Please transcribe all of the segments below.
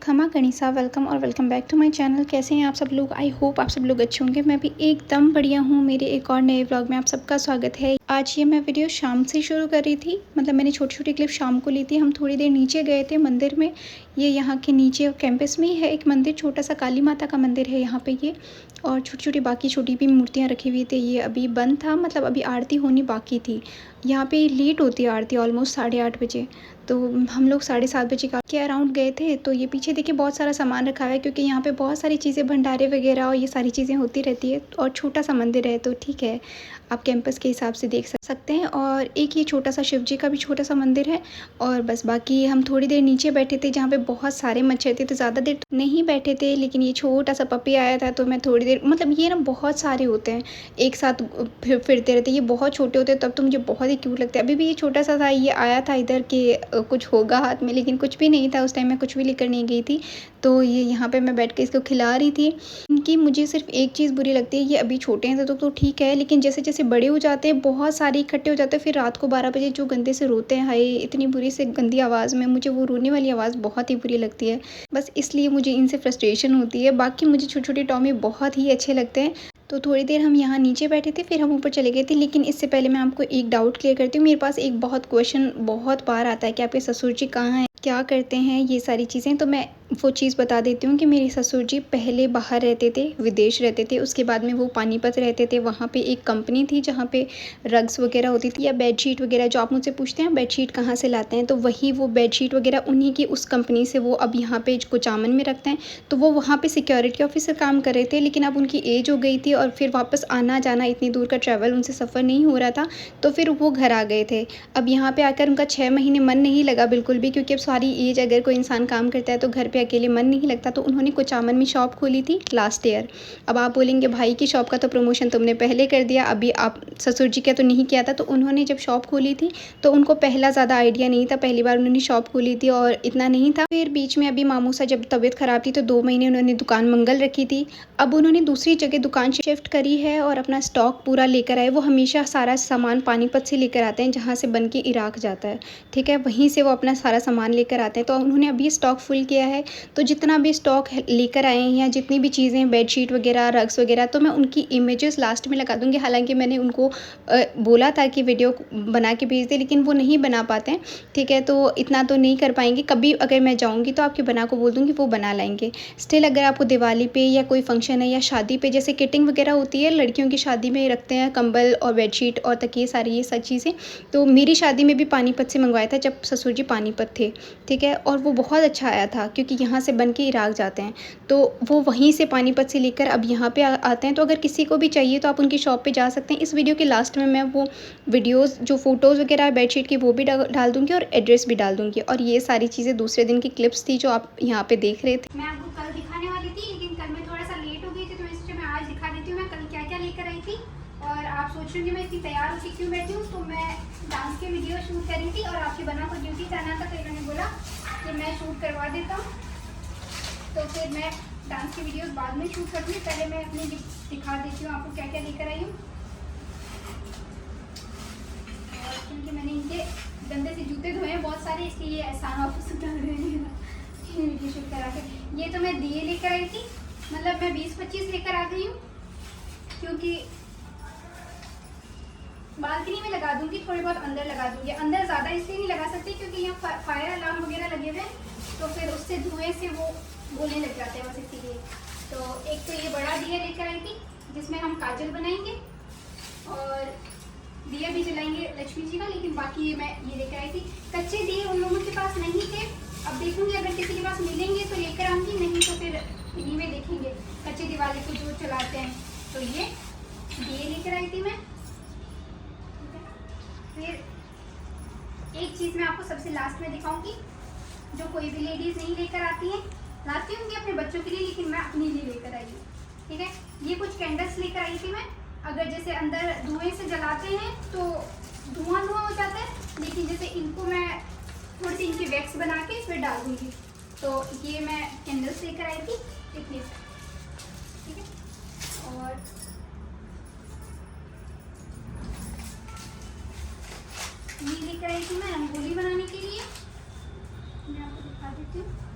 खमा गणिसा वेलकम और welcome back to my channel. कैसे हैं आप सब लोग? आई होप आप सब लोग अच्छे होंगे। मैं भी एकदम बढ़िया हूँ। मेरे एक और नए व्लॉग में आप सबका स्वागत है। आज ये मैं वीडियो शाम से शुरू कर रही थी, मतलब मैंने छोटी छोटी क्लिप शाम को ली थी। हम थोड़ी देर नीचे गए थे मंदिर में। ये यहाँ के नीचे कैंपस में ही है एक मंदिर, छोटा सा काली माता का मंदिर है यहाँ पे ये, और छोटी छोटी बाकी छोटी भी मूर्तियाँ रखी हुई थी। ये अभी बंद था, मतलब अभी आरती होनी बाकी थी। यहाँ पे लेट होती है आरती, ऑलमोस्ट 8:30 बजे। तो हम लोग 7:30 के अराउंड गए थे। तो ये पीछे देखिए बहुत सारा सामान रखा हुआ है, क्योंकि यहाँ पे बहुत सारी चीज़ें, भंडारे वगैरह और ये सारी चीज़ें होती रहती है। और छोटा सा मंदिर है तो ठीक है, आप कैंपस के हिसाब से देख सकते हैं। और एक ये छोटा सा शिव जी का भी छोटा सा मंदिर है। और बस बाकी हम थोड़ी देर नीचे बैठे थे, जहाँ पे बहुत सारे मच्छर थे, तो ज़्यादा देर तो नहीं बैठे थे। लेकिन ये छोटा सा पपी आया था, तो मैं थोड़ी देर, मतलब ये ना बहुत सारे होते हैं एक साथ फिरते रहते हैं। ये बहुत छोटे होते हैं, तब तो मुझे बहुत ही क्यूट लगता है। अभी भी ये छोटा सा था, ये आया था इधर के कुछ होगा हाथ में, लेकिन कुछ भी नहीं था उस टाइम। मैं कुछ भी लेकर नहीं गई थी। तो ये यहाँ पे मैं बैठ के इसको खिला रही थी। इनकी मुझे सिर्फ एक चीज़ बुरी लगती है, ये अभी छोटे हैं तो ठीक है, लेकिन जैसे जैसे बड़े हो जाते हैं बहुत सारे इकट्ठे हो जाते हैं। फिर रात को 12 बजे जो गंदे से रोते हैं, हाय इतनी बुरी से गंदी आवाज़ में, मुझे वो रोने वाली आवाज़ बहुत ही बुरी लगती है। बस इसलिए मुझे इनसे फ्रस्ट्रेशन होती है। बाकी मुझे छोटे छोटे टॉमी बहुत ही अच्छे लगते हैं। तो थोड़ी देर हम यहाँ नीचे बैठे थे, फिर हम ऊपर चले गए थे। लेकिन इससे पहले मैं आपको एक डाउट क्लियर करती हूँ। मेरे पास एक बहुत क्वेश्चन बहुत बार आता है कि आपके ससुर जी कहाँ हैं, क्या करते हैं, ये सारी चीज़ें। तो मैं वो चीज़ बता देती हूँ कि मेरे ससुर जी पहले बाहर रहते थे, विदेश रहते थे। उसके बाद में वो पानीपत रहते थे। वहाँ पे एक कंपनी थी जहाँ पे रग्स वगैरह होती थी, या बेडशीट वगैरह। जो आप मुझसे पूछते हैं बेडशीट कहाँ से लाते हैं, तो वही वो बेडशीट वगैरह उन्हीं की उस कंपनी से वो अब यहाँ पे कुचामन में रखते हैं। तो वो वहाँ पे सिक्योरिटी ऑफिसर काम कर रहे थे। लेकिन अब उनकी एज हो गई थी, और फिर वापस आना जाना, इतनी दूर का ट्रैवल उनसे सफ़र नहीं हो रहा था। तो फिर वो घर आ गए थे। अब यहाँ पे आकर उनका 6 महीने मन नहीं लगा बिल्कुल भी, क्योंकि अब सारी एज, अगर कोई इंसान काम करता है तो घर पे अकेले मन नहीं लगता। तो उन्होंने कुचामन में शॉप खोली थी लास्ट ईयर। अब आप बोलेंगे भाई की शॉप का तो प्रमोशन तुमने पहले कर दिया, अभी आप ससुर जी का तो नहीं किया था। तो उन्होंने जब शॉप खोली थी तो उनको पहला ज़्यादा आइडिया नहीं था, पहली बार उन्होंने शॉप खोली थी और इतना नहीं था। फिर बीच में अभी मामू सा जब तबीयत ख़राब थी तो 2 महीने उन्होंने दुकान मंगल रखी थी। अब उन्होंने दूसरी जगह दुकान शिफ्ट करी है और अपना स्टॉक पूरा लेकर आए। वो हमेशा सारा सामान पानीपत से लेकर आते हैं, जहाँ से बन के इराक जाता है, ठीक है, वहीं से वो अपना सारा सामान लेकर आते हैं। तो उन्होंने अभी स्टॉक फुल किया है। तो जितना भी स्टॉक लेकर आए हैं, या जितनी भी चीज़ें, बेडशीट वगैरह, रग्स वगैरह, तो मैं उनकी इमेजेस लास्ट में लगा दूँगी। हालांकि मैंने उनको बोला था कि वीडियो बना के भेज दे, लेकिन वो नहीं बना पाते हैं, ठीक है। तो इतना तो नहीं कर पाएंगे। कभी अगर मैं जाऊँगी तो आपके बना को बोल दूँगी, वो बना लाएंगे। स्टिल अगर आपको दिवाली पे या कोई फंक्शन है या शादी पे, जैसे किटिंग वगैरह होती है लड़कियों की शादी में, रखते हैं कंबल और बेडशीट और तकिए, सारी ये सब चीज़ें। तो मेरी शादी में भी पानीपत से मंगवाया था, जब ससुर जी पानीपत थे, ठीक है। और वो बहुत अच्छा आया था, क्योंकि यहाँ से बन के इराक जाते हैं। तो वो वहीं से पानीपत से लेकर अब यहाँ पे आते हैं। तो अगर किसी को भी चाहिए तो आप उनकी शॉप पे जा सकते हैं। इस वीडियो के लास्ट में मैं वो वीडियोस, जो फ़ोटोज़ वगैरह है बेडशीट की, वो भी डाल दूँगी और एड्रेस भी डाल दूँगी। और ये सारी चीज़ें दूसरे दिन की क्लिप्स थी जो आप यहाँ पे देख रहे थे। मैं आपको कल दिखाने वाली थी, लेकिन कल मैं थोड़ा सा लेट हो गई थी, तो इसलिए मैं आज दिखा देती हूँ मैं कल क्या क्या लेकर आई थी। और आप सोच रहे होंगे मैं इतनी तैयार होकर क्यों बैठी हूँ। तो मैं डांस के वीडियो शूट करी थी, और आपके बना को ड्यूटी जाना था, तो इन्होंने बोला कि मैं शूट करवा देता हूँ। तो फिर मैं डांस की वीडियोस बाद में शूट करूँगी। पहले मैं अपनी दिखा देती हूँ आपको क्या क्या लेकर आई हूँ। और क्योंकि मैंने इनके गंदे से जूते धोए हैं बहुत सारे, इसलिए ये एहसान वापस उतार रहे हैं वीडियो शूट करा के। ये तो मैं दिए लेकर आई थी, मतलब मैं 20-25 लेकर आ गई हूँ, क्योंकि बालकनी में लगा दूंगी, थोड़े बहुत अंदर लगा दूंगी। अंदर ज़्यादा इसलिए नहीं लगा सकती क्योंकि यहाँ फायर अलार्म वगैरह लगे हुए हैं, तो फिर उससे धुएं से वो बोलने लग जाते हैं, बस इसीलिए। तो एक तो ये बड़ा दिया लेकर आई थी, जिसमें हम काजल बनाएंगे और दिया भी जलाएंगे लक्ष्मी जी का। लेकिन बाकी मैं ये लेकर आई थी। कच्चे दिए उन लोगों के पास नहीं थे, अब देखूंगी अगर किसी के पास मिलेंगे तो लेकर आऊंगी, नहीं तो फिर इन्हीं में देखेंगे कच्चे दिवाली को जो चलाते हैं। तो ये दिए लेकर आई थी मैं। फिर एक चीज़ मैं आपको सबसे लास्ट में दिखाऊंगी, जो कोई भी लेडीज़ नहीं लेकर आती हैं। लाती होंगी अपने बच्चों के लिए, लेकिन मैं अपने लिए लेकर आई हूँ, ठीक है। ये कुछ कैंडल्स लेकर आई थी मैं। अगर जैसे अंदर धुएं से जलाते हैं तो धुआं हो जाता है, लेकिन जैसे इनको मैं थोड़ी सी इनकी वैक्स बना के फिर डाल दूँगी। तो ये मैं कैंडल्स लेकर आई थी इतनी, ठीक है। और ये लेकर आई थी मैं रंगोली बनाने के लिए, मैं आपको दिखा देती हूँ।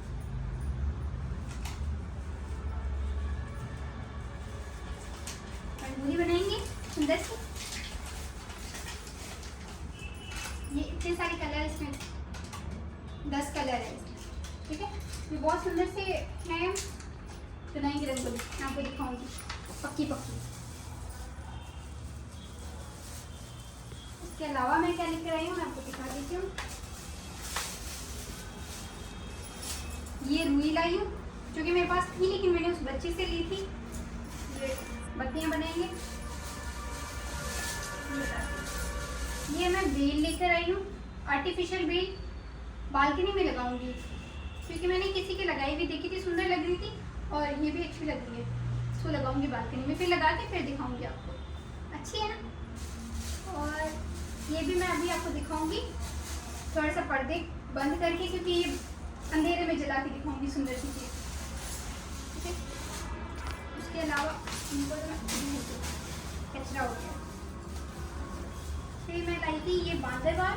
अंदर से। ये इतने सारे कलर इसमें 10 कलर है इसमें, ठीक है। ये बहुत सुंदर से है चुनाई की रंगोली, मैं आपको दिखाऊंगी पक्की पक्की। इसके अलावा मैं क्या लेकर आई हूँ मैं आपको दिखा देती हूँ। ये रुई लाई हूँ जो कि मेरे पास थी लेकिन मैंने उस बच्चे से ली थी। ये बत्तियाँ बनाएंगे। ये मैं बेल लेकर आई हूँ, आर्टिफिशियल बेल, बालकनी में लगाऊंगी क्योंकि मैंने किसी की लगाई हुई देखी थी, सुंदर लग रही थी और ये भी अच्छी लग रही है। इसको लगाऊंगी बालकनी में, फिर लगा के फिर दिखाऊंगी आपको। अच्छी है ना। और ये भी मैं अभी आपको दिखाऊंगी थोड़ा सा पर्दे बंद करके, क्योंकि ये अंधेरे में जला के दिखाऊंगी सुंदर सी चीज़, ठीक है। उसके अलावा इनको कचरा हो गया। फिर मैं लाई थी ये बांदरवाल,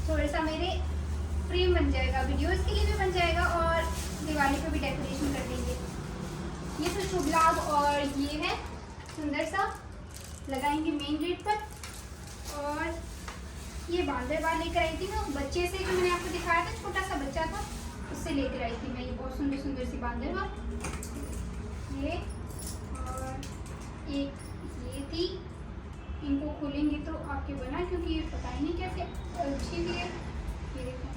थोड़ा सा मेरे फ्रेम बन जाएगा, वीडियोस के लिए भी बन जाएगा और दिवाली पे भी डेकोरेशन कर देंगे। ये तो शुभ लाभ, और ये है सुंदर सा लगाएंगे मेन गेट पर। और ये बांदरवाल लेकर आई थी मैं उस बच्चे से जो मैंने आपको दिखाया था, छोटा सा बच्चा था, उससे लेकर आई थी मैं। ये बहुत सुंदर सुंदर सी बांदरवाल, ये और एक ये थी। इनको खोलेंगे तो आपके बना, क्योंकि ये पता ही नहीं कैसे अच्छी भी है। ये देखो,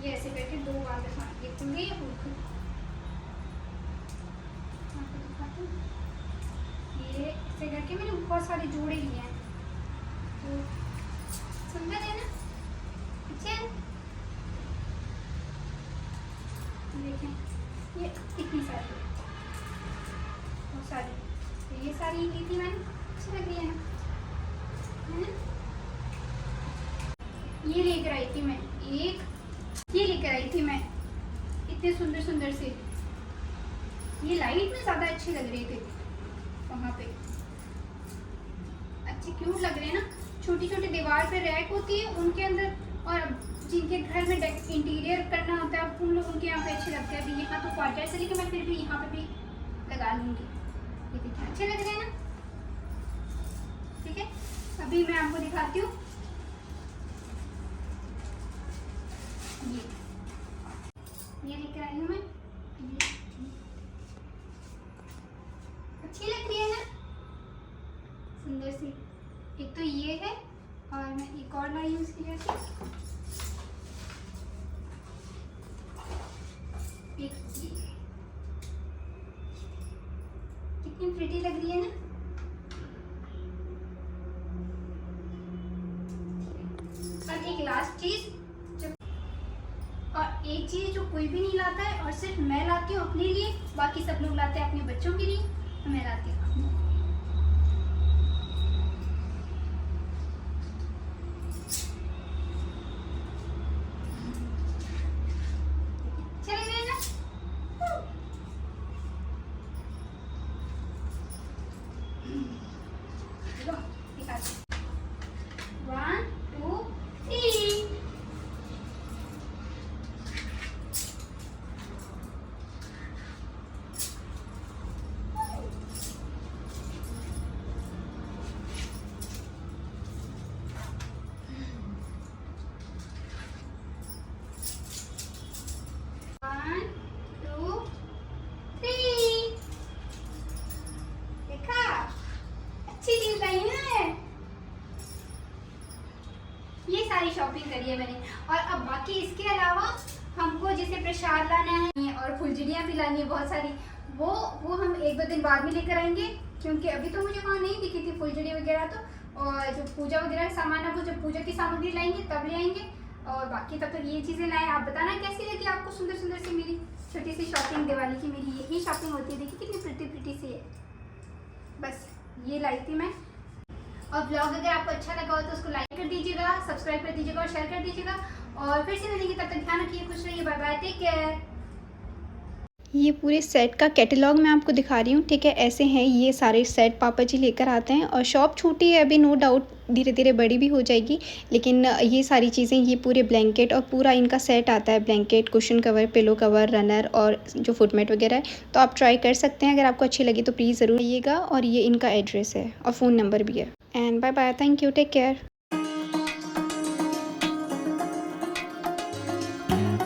ये ऐसे करके 2 बार दिखाना, ये खुल गई है बिल्कुल। आपको दिखाती हूँ, ये ऐसे करके मैंने बहुत सारे जोड़े लिए हैं, तो सुंदर है ना, अच्छे हैं। देखें ये इतनी सारी, बहुत सारी, तो ये सारी ली थी मैंने, अच्छी लग रही है ना। ये लेकर आई थी मैं एक, ये लेकर आई थी मैं इतने सुंदर सुंदर से। ये लाइट में ज़्यादा अच्छे लग रहे थे वहाँ पे, अच्छे क्यूट लग रहे हैं ना। छोटी छोटी दीवार पे रैक होती है उनके अंदर, और जिनके घर में इंटीरियर करना होता है उन लोग उनके यहाँ पे अच्छे लगते हैं। अभी यहाँ तो क्वार्टर से, लेकिन मैं फिर भी यहाँ पे भी लगा लूँगी। ये देखिए अच्छे लग रहे हैं ना, ठीक है। अभी मैं आपको दिखाती हूँ ये लेकर आई हूँ मैं। अच्छी लग रही है ना, सुंदर सी। एक तो ये है और मैं एक और लाई हूँ इसकी जैसे, एक ये कितनी प्रिटी लग रही है ना। और एक लास्ट चीज, और एक चीज जो कोई भी नहीं लाता है और सिर्फ मैं लाती हूँ अपने लिए, बाकी सब लोग लाते हैं अपने बच्चों के लिए, तो मैं लाती हूँ। चले गए ना। लो, दिखाती हूँ। 1 2 3। सारी शॉपिंग करी है मैंने। और अब बाकी इसके अलावा हमको जैसे प्रसाद लाना है और फुलझड़ियाँ भी लानी है बहुत सारी, वो हम 1-2 दिन बाद में लेकर आएंगे, क्योंकि अभी तो मुझे वहाँ नहीं दिखी थी फुलझड़ी वगैरह। तो और जो पूजा वगैरह का सामान है वो जब पूजा की सामग्री लाएंगे तब ले आएंगे। और बाकी तब तक ये चीज़ें लाएँ। आप बताना कैसी लगी आपको सुंदर सुंदर सी मेरी छोटी सी शॉपिंग दिवाली की। मेरी यही शॉपिंग होती है, देखिए कितनी प्रिटी सी है। बस ये लाई थी मैं। और ब्लॉग अगर आपको अच्छा लगा हो तो उसको लाइक कर दीजिएगा, सब्सक्राइब कर दीजिएगा और शेयर कर दीजिएगा। और फिर से मिलेंगे, तब तक ध्यान रखिए, खुश रहिए, बाय बाय, टेक केयर। ये पूरे सेट का कैटलॉग मैं आपको दिखा रही हूँ, ठीक है। ऐसे हैं ये सारे सेट पापा जी लेकर आते हैं और शॉप छोटी है अभी, नो डाउट धीरे धीरे बड़ी भी हो जाएगी, लेकिन ये सारी चीज़ें, ये पूरे ब्लैंकेट और पूरा इनका सेट आता है, blanket, cushion cover, pillow cover, runner और जो फुटमेट वगैरह है। तो आप ट्राई कर सकते हैं, अगर आपको अच्छी लगी तो प्लीज़ ज़रूर आइएगा। और ये इनका एड्रेस है और फ़ोन नंबर भी है। And bye bye, thank you, take care.